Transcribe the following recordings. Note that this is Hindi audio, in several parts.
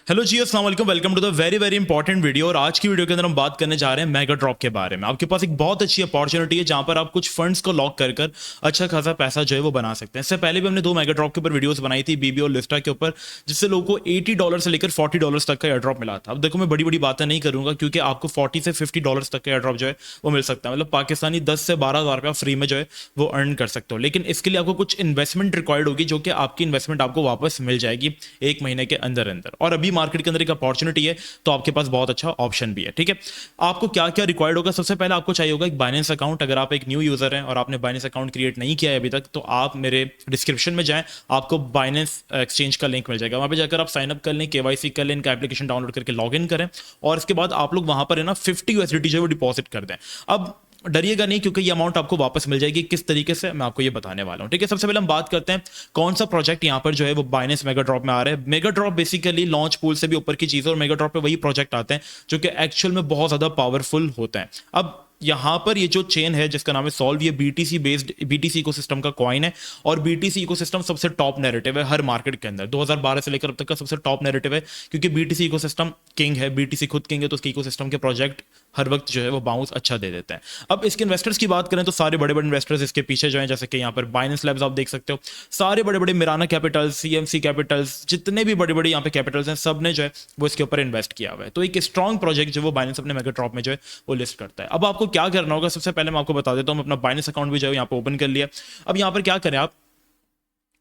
हेलो जी, अस्सलाम वालेकुम। Welcome to the very very important video. और आज की वीडियो के अंदर हम बात करने जा रहे हैं मेगा ड्रॉप के बारे में। आपके पास एक बहुत अच्छी अपॉर्चुनिटी है जहां पर आप कुछ फंड्स को लॉक कर कर अच्छा खासा पैसा जो है वो बना सकते हैं। इससे पहले भी हमने दो मेगा ड्रॉप के ऊपर वीडियोस बनाई थी, बीबी और लिस्टा के ऊपर, जिससे लोगों को $80 से लेकर $40 तक का एयर ड्रॉप मिला था। अब देखो, मैं बड़ी बड़ी बातें नहीं करूंगा क्योंकि आपको $40 से $50 तक का एयर ड्रॉप जो है वो मिल सकता है। मतलब पाकिस्तानी 10 से 12 हज़ार रुपया फ्री में जो है वो अर्न कर सकते हो। लेकिन इसके लिए आपको कुछ इन्वेस्टमेंट रिक्वायर्ड होगी, जो कि आपकी इन्वेस्टमेंट आपको वापस मिल जाएगी 1 महीने के अंदर अंदर। और अभी मार्केट के अंदर एक अपॉर्चुनिटी है, तो आपके पास बहुत अच्छा ऑप्शन भी है। ठीक है, आपको क्या क्या रिक्वायर्ड होगा? सबसे पहले आपको चाहिए होगा एक बाइनेंस अकाउंट। अगर आप एक न्यू यूजर हैं और आपने बाइनेंस अकाउंट क्रिएट नहीं किया है अभी तक, तो आप मेरे डिस्क्रिप्शन में जाएं, आपको बाइनेंस एक्सचेंज का लिंक मिल जाएगा। वहां पे जाकर आप साइन अप कर लें, केवाईसी कर लें, इनका एप्लीकेशन डाउनलोड करके लॉग इन करें, और इसके बाद आप लोग वहां पर है ना 50 USDT जो है वो डिपॉजिट कर दें। अब डरिएगा नहीं, क्योंकि ये अमाउंट आपको वापस मिल जाएगी। किस तरीके से, मैं आपको ये बताने वाला हूं। ठीक है, सबसे पहले हम बात करते हैं कौन सा प्रोजेक्ट यहां पर जो है वो बाइनेंस मेगा ड्रॉप में आ रहा है। Mega drop basically launch pool से भी ऊपर की चीज है, और मेगा ड्रॉप पे वही प्रोजेक्ट आते हैं जो कि एक्चुअल में बहुत ज्यादा पावरफुल होते हैं। अब यहां पर ये जो चेन है जिसका नाम है सॉल्व, ये बीटीसी बेस्ड, बीटीसी इकोसिस्टम का कॉइन है। और बीटीसी इकोसिस्टम सबसे टॉप नैरेटिव है हर मार्केट के अंदर। 2012 से लेकर अब तक का सबसे टॉप नैरेटिव है, क्योंकि बीटीसी इकोसिस्टम किंग है, बीटीसी खुद किंग है, तो उसके इकोसिस्टम के प्रोजेक्ट हर वक्त जो है वो बाउंस अच्छा दे देते हैं। अब इसके इन्वेस्टर्स की बात करें तो सारे बड़े बड़े इन्वेस्टर्स इसके पीछे जो हैं, जैसे कि यहाँ पर बाइनेंस लैब्स आप देख सकते हो, सारे बड़े बड़े मिराना कैपिटल्स, सीएमसी कैपिटल्स, जितने भी बड़े बड़े यहाँ पे कैपिटल्स हैं, सब ने जो है वो इसके ऊपर इन्वेस्ट किया हुआ है। तो एक स्ट्रॉन्ग प्रोजेक्ट जो वो बाइनेंस अपने मेगा ड्रॉप में जो है वो लिस्ट करता है। अब आपको क्या करना होगा? सबसे पहले मैं आपको बता देता हूँ, अपना बाइनेंस अकाउंट भी जो है यहाँ पे ओपन कर लिया। अब यहाँ पर क्या करें आप?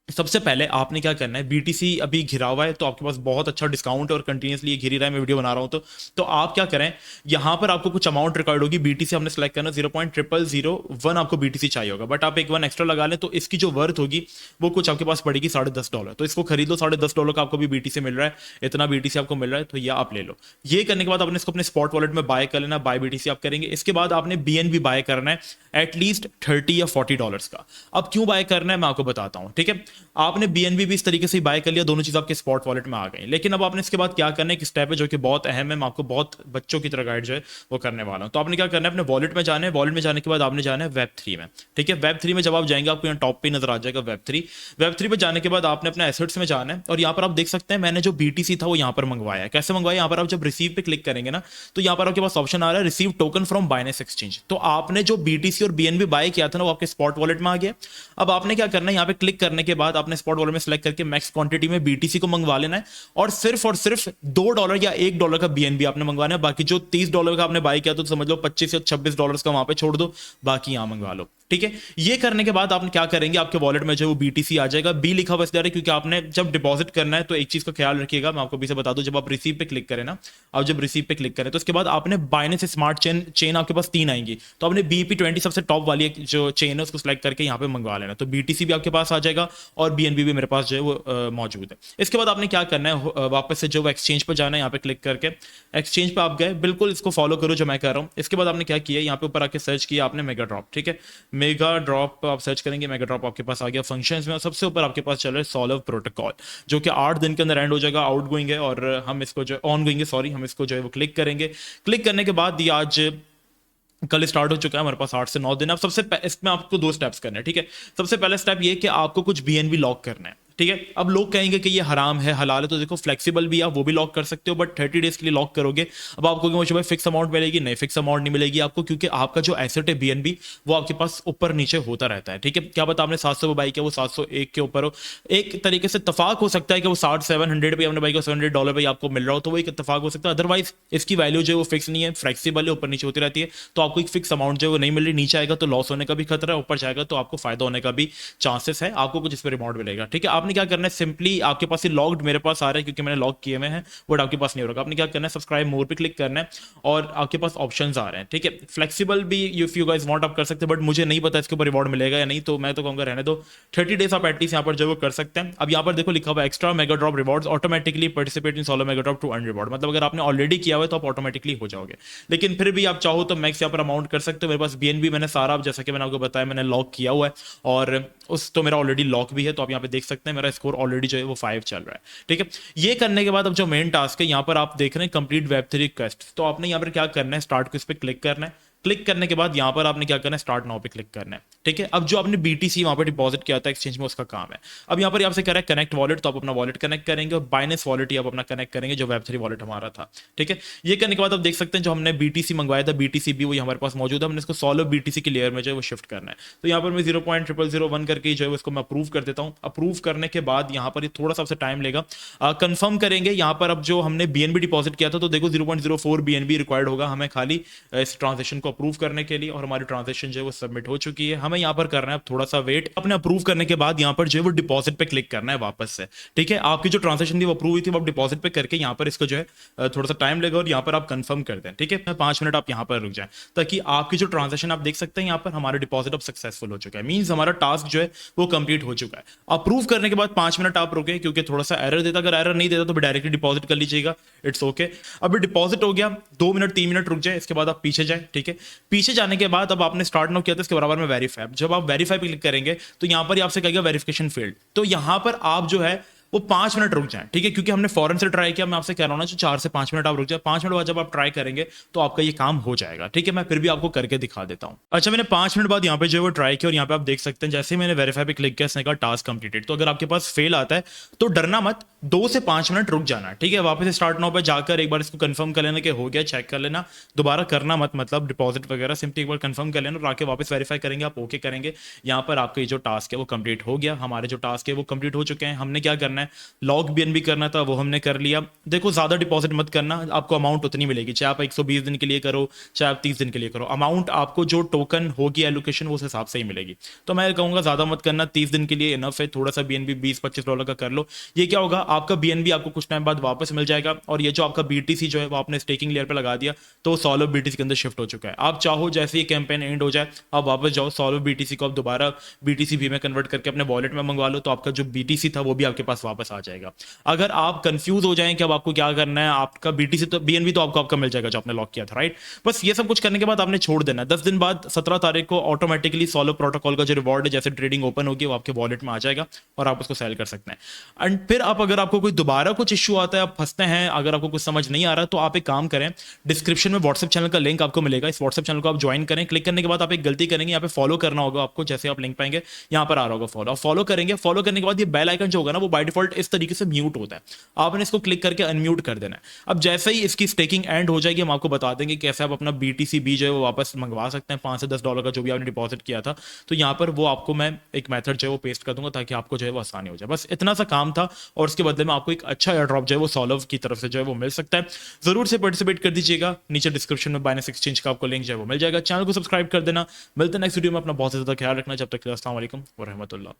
सबसे पहले आपने क्या करना है, बीटीसी अभी घिरा हुआ है, तो आपके पास बहुत अच्छा डिस्काउंट है और कंटिन्यूसली ये घिरी रहा है, मैं वीडियो बना रहा हूं। तो आप क्या करें, यहां पर आपको कुछ अमाउंट रिक्वायर्ड होगी। बीटीसी हमने सेलेक्ट करना 0.0001 आपको बीटीसी चाहिए होगा, बट आप एक वन एक्स्ट्रा लगा लें तो इसकी जो वर्थ होगी वो कुछ आपके पास पड़ेगी $10.5। तो इसको खरीद लो, $10.5 का आपको भी बीटीसी मिल रहा है, इतना बीटीसी आपको मिल रहा है, तो ये आप ले लो। ये करने के बाद आपने इसको अपने स्पॉट वॉलेट में बाय कर लेना, बाय बीटीसी आप करेंगे। इसके बाद आपने बीएनबी बाय करना है एटलीस्ट $30 या $40 का। अब क्यों बाय करना है मैं आपको बताता हूं। ठीक है, आपने बीएनबी भी इस तरीके से बाय कर लिया, दोनों चीज आपके स्पॉट वॉलेट में आ गई। लेकिन अब आपने इसके बाद क्या करना है, एक स्टेप है जो कि बहुत अहम है, मैं आपको बहुत बच्चों की तरह गाइड जो है वो करने वाला हूं। तो आपने क्या करना है, अपने वॉलेट में जाना है। वॉलेट में जाने के बाद आपने जाना है वेब3 में। ठीक है, वेब3 में जब आप जाएंगे आपको यहाँ टॉप पे नजर आ जाएगा वेब3। वेब3 पे जाने के बाद आपने अपने एसेट्स में जाना है, और यहाँ पर आप देख सकते हैं मैंने जो बीटीसी था वो यहाँ पर मंगवाया है। कैसे मंगवाया? यहाँ पर आप जब रिसीव पे क्लिक करेंगे ना, तो यहाँ पर आपके पास ऑप्शन आ रहा है receive token from Binance exchange. तो आपने जो बीटीसी और बीएनबी बाय किया था ना, वो आपके स्पॉट वॉलेट में आ गया। अब आपने क्या करना है, यहाँ पे क्लिक करने के बाद आपने स्पॉट वॉलेट में सेलेक्ट करके मैक्स क्वांटिटी में बीटीसी को मंगवा लेना है, और सिर्फ $2 या $1 का बीएनबी आपने मंगवाना है। बाकी जो $30 का आपने बाय किया तो समझ लो $25 या $26 का वहां पे छोड़ दो, बाकी यहां मंगवा लो। ठीक है, ये करने के बाद आप क्या करेंगे, आपके वॉलेट में जो वो बीटीसी आ जाएगा। बी लिखा हुआ इसलिए, क्योंकि आपने जब डिपॉजिट करना है तो एक चीज का ख्याल रखिएगा, मैं आपको भी से बता दूं, जब आप रिसीव पे क्लिक करें ना, आप जब रिसीव पे क्लिक करें तो उसके बाद आपने बाइनेंस स्मार्ट चेन आपके पास 3 आएंगी, तो आपने बीपी20 सबसे टॉप वाली जो चेन है उसको सिलेक्ट करके यहाँ पे मंगवा लेना। तो बीटीसी भी आपके पास आ जाएगा और बीएनबी भी मेरे पास जो है वो मौजूद है। इसके बाद आपने क्या करना है, वापस से जो एक्सचेंज पर जाना है, यहाँ पे क्लिक करके एक्सचेंज पे आप गए, बिल्कुल इसको फॉलो करो जो मैं कर रहा हूँ। इसके बाद आपने क्या किया, यहाँ पे ऊपर आके सर्च किया आपने मेगा ड्रॉप। ठीक है, मेगा ड्रॉप आप सर्च करेंगे, मेगा ड्रॉप आपके पास आ गया फंक्शंस में, और सबसे ऊपर आपके पास चल रहा है सॉल्व प्रोटोकॉल, जो कि 8 दिन के अंदर एंड हो जाएगा। आउट गोइंग है, और हम इसको जो ऑन गोइंग है, सॉरी, हम इसको जो है वो क्लिक करेंगे। क्लिक करने के बाद ये आज कल स्टार्ट हो चुका है, हमारे पास 8 से 9 दिन। अब इसमें आपको 2 स्टेप्स करने हैं। ठीक है, सबसे पहला स्टेप ये कि आपको कुछ बीएनबी लॉक करना है। ठीक है, अब लोग कहेंगे कि ये हराम है हलाल है, तो देखो फ्लेक्सिबल भी आप वो भी लॉक कर सकते हो, बट 30 डेज के लिए लॉक करोगे। अब आपको मुझे भाई फिक्स अमाउंट मिलेगी, नहीं, फिक्स अमाउंट नहीं मिलेगी आपको, क्योंकि आपका जो एसेट है बीएनबी वो आपके पास ऊपर नीचे होता रहता है। ठीक है, क्या पता आपने 700 पे बाई किया, वो 701 के ऊपर हो। एक तरीके से इत्तेफाक हो सकता है कि वो 700 पे आपने बाई किया, $700 पे आपको मिल रहा हो, तो वो एक इत्तेफाक हो सकता है। अदरवाइज इसकी वैल्यू जो है वो फिक्स नहीं है, फ्लेक्सिबल है, ऊपर नीचे होती रहती है। तो आपको एक फिक्स अमाउंट जो है वो नहीं मिल रही, नीचे आएगा तो लॉस होने का भी खतरा है, ऊपर जाएगा तो आपको फायदा होने का भी चांसेस है, आपको कुछ इस पर रिवॉर्ड मिलेगा। ठीक है, आपने क्या करना है, सिंपली आपके पास ये लॉग्ड मेरे पास आ रहा है क्योंकि मैंने लॉक किए हुए हैं, बट आपके पास नहीं होगा। आपने क्या करना है, सब्सक्राइब मोर पे क्लिक करना है, और आपके पास ऑप्शंस आ रहे हैं। ठीक है, फ्लेक्सिबल भी इफ यू गाइस वांट आप कर सकते हैं, बट मुझे नहीं पता इसके ऊपर रिवॉर्ड मिलेगा या नहीं, तो मैं तो कहूंगा रहने दो। 30 डेज आप एटलीस्ट यहाँ पर जो वो कर सकते हैं। अब यहाँ पर देखो लिखा हुआ extra mega drop rewards automatically participate in solo mega drop to earn reward. मतलब अगर आपने ऑलरेडी किया हुआ है तो आप ऑटोमेटिकली हो जाओगे, लेकिन फिर भी आप चाहो तो मैक्स यहाँ पर अमाउंट कर सकते हो। मेरे पास बीएनबी मैंने सारा, जैसा कि मैंने आपको बताया, मैंने लॉक किया हुआ है, और उस तो मेरा ऑलरेडी लॉक भी है। तो आप यहाँ पे देख सकते हैं मेरा स्कोर ऑलरेडी जो है वो 5 चल रहा है। ठीक है, ये करने के बाद अब जो मेन टास्क है, यहाँ पर आप देख रहे हैं कंप्लीट वेब3 क्वेस्ट। तो आपने यहाँ पर क्या करना है, स्टार्ट क्विज पे क्लिक करना है। क्लिक करने के बाद यहाँ पर आपने क्या करना है, स्टार्ट नाउ पे क्लिक करना है। ठीक है, अब जो आपने BTC वहां पर डिपॉजिट किया था एक्सचेंज में, उसका काम है। अब यहाँ पर आपसे कह रहा है कनेक्ट वॉलेट, तो आप अपना वॉलेट कनेक्ट करेंगे और बाइनेंस वॉलेट ही आप अपना कनेक्ट करेंगे जो Web3 वॉलेट हमारा था। ठीक है, ये करने के बाद आप देख सकते हैं जो हमने BTC मंगवाया था, BTC भी वही हमारे पास मौजूद है। हमने इसको सॉल्व BTC की लेयर में जो है वो शिफ्ट करना है। तो यहाँ पर मैं 0.0001 करके जो है इसको मैं अप्रूव कर देता हूँ। अप्रूव करने के बाद यहाँ पर ये थोड़ा सा टाइम लेगा, कंफर्म करेंगे। यहाँ पर अब जो हमने BNB डिपॉजिट किया था, तो देखो 0.04 BNB रिक्वायर्ड होगा हमें खाली इस ट्रांजेक्शन को अप्रूव करने के लिए, और हमारी ट्रांजेक्शन जो है वो सबमिट हो चुकी है। हमें यहाँ पर करना है अब थोड़ा सा वेट। अपने अप्रूव करने के बाद यहाँ पर जो है वो डिपॉजिट पे क्लिक करना है वापस से। ठीक है, आपकी जो ट्रांजेक्शन थी वो अप्रूव हुई थी, वो आप डिपॉजिट पे करके यहाँ पर इसको जो है थोड़ा सा टाइम लगेगा और यहाँ पर आप कंफर्म कर दें। ठीक है, 5 मिनट आप यहाँ पर रुक जाएं ताकि आपकी जो ट्रांजेक्शन आप देख सकते हैं यहाँ पर हमारा डिपॉजिट अब सक्सेसफुल हो चुका है। मींस हमारा टास्क जो है वो कंप्लीट हो चुका है। अप्रूव करने के बाद 5 मिनट आप रुके क्योंकि थोड़ा सा एरर देता, अगर एरर नहीं देता तो डायरेक्टली डिपॉजिट कर लीजिएगा, इट्स ओके। अभी डिपॉजिट हो गया, 2 मिनट 3 मिनट रुक जाए, इसके बाद आप पीछे जाए। ठीक है, पीछे जाने के बाद अब आपने स्टार्ट नाउ किया था, इसके बराबर में वेरीफाई। जब आप वेरीफाई पे क्लिक करेंगे तो यहाँ पर आपसे कहेगा वेरिफिकेशन फेल्ड, तो यहाँ पर आप जो है वो 5 मिनट रुक जाए। ठीक है, क्योंकि हमने फॉरन से ट्राई किया, मैं आपसे कह रहा हूं ना, 4 से 5 मिनट आप रुक जाए। 5 मिनट बाद जब आप ट्राई करेंगे तो आपका ये काम हो जाएगा। ठीक है, मैं फिर भी आपको करके दिखा देता हूं। अच्छा, मैंने 5 मिनट बाद यहाँ पे जो है वो ट्राई किया और यहाँ पे आप देख सकते हैं जैसे ही मैंने वेरीफाई पे क्लिक किया, इसने कहा टास्क कंप्लीटेड। तो अगर आपके पास फेल आता है तो डरना मत, 2 से 5 मिनट रुक जाना। ठीक है, वापस स्टार्ट नाउ पे जाकर एक बार इसको कंफर्म कर लेना कि हो गया, चेक कर लेना, दोबारा करना मत, मतलब डिपॉजिट वगैरह, सिंपली एक बार कंफर्म कर लेना और आके वापस वेरीफाई करेंगे, आप ओके करेंगे। यहाँ पर आपका ये जो टास्क है वो कंप्लीट हो गया। हमारे जो टास्क है वो कंप्लीट हो चुके हैं। हमने क्या करना है, लॉग BNB करना था, वो हमने कर लिया। देखो ज्यादा डिपॉजिट मत करना, आपको अमाउंट उतनी मिलेगी, चाहे आप 120 दिन के लिए करो, चाहे आप 30 दिन के लिए करो, अमाउंट आपको जो टोकन होगी एलोकेशन वो उस हिसाब से ही मिलेगी। तो मैं कहूंगा ज्यादा मत करना, 30 दिन के लिए इनफ है। थोड़ा सा BNB $20-25 का कर लो। ये क्या होगा, आपका BNB आपको कुछ टाइम बाद वापस मिल जाएगा, और ये जो आपका BTC जो है वो आपने स्टेकिंग लेयर पे लगा दिया तो सॉल्व BTC के अंदर शिफ्ट हो चुका है। आप चाहो जैसे ये कैंपेन एंड हो जाए आप वापस जाओ, सॉल्व BTC को आप दोबारा BTC भी में कन्वर्ट करके अपने वॉलेट में मंगवा लो, तो आपका जो BTC था वो भी आपके पास वापस आ जाएगा। अगर आप कंफ्यूज हो जाएं कि अब आपको क्या करना है, आपका BTC तो BNB तो आपको आपका मिल जाएगा जो आपने लॉक किया था, राइट। बस ये सब कुछ करने के बाद आपने छोड़ देना है। 10 दिन बाद 17 तारीख को ऑटोमेटिकली सॉल्व प्रोटोकॉल का जो रिवॉर्ड है, जैसे ट्रेडिंग ओपन होगी, वो आपके वॉलेट में आ जाएगा और आप उसको सेल कर सकते हैं। एंड फिर आप अगर आपको कोई दोबारा कुछ इश्यू आता है, आप फंसते हैं, अगर आपको कुछ समझ नहीं आ रहा, तो आप एक काम करें, डिस्क्रिप्शन में व्हाट्सएप चैनल का लिंक आपको मिलेगा, इस व्हाट्सएप चैनल को आप ज्वाइन करें। क्लिक करने के बाद आप एक गलती करेंगे, यहाँ पे फॉलो करना होगा आपको, जैसे आप लिंक पाएंगे यहाँ पर आ रहा होगा फॉलो, फॉलो करेंगे। फॉलो करने के बाद ये बेल आइकन जो होगा ना, वो बाय डिफॉल्ट इस तरीके से म्यूट होता है, आपने इसको क्लिक करके अनम्यूट कर देना है। अब जैसे ही इसकी स्टेकिंग एंड हो जाएगी, हम आपको बता देंगे कैसे आप अपना BTC भी जो है वो वापस मंगवा सकते हैं, $5 से $10 का जो भी आपने डिपॉजिट किया था। तो यहाँ पर वो आपको मैं एक मेथड जो है वो पेस्ट कर दूंगा ताकि आपको जो है वो आसानी हो जाए। बस इतना सा काम था, और उसके बदले में आपको एक अच्छा एयर ड्रॉप जो है वो सॉल्व की तरफ से जो है वो मिल सकता है। जरूर से पार्टिसिपेट कर दीजिएगा। नीचे डिस्क्रिप्शन में बाइनेंस एक्सचेंज का आपको लिंक जो है वो मिल जाएगा। चैनल को सब्सक्राइब कर देना। मिलते हैं नेक्स्ट वीडियो में। अपना बहुत ज़्यादा ख्याल रखना। जब तक के लिए अस्सलाम वालेकुम व रहमतुल्लाह।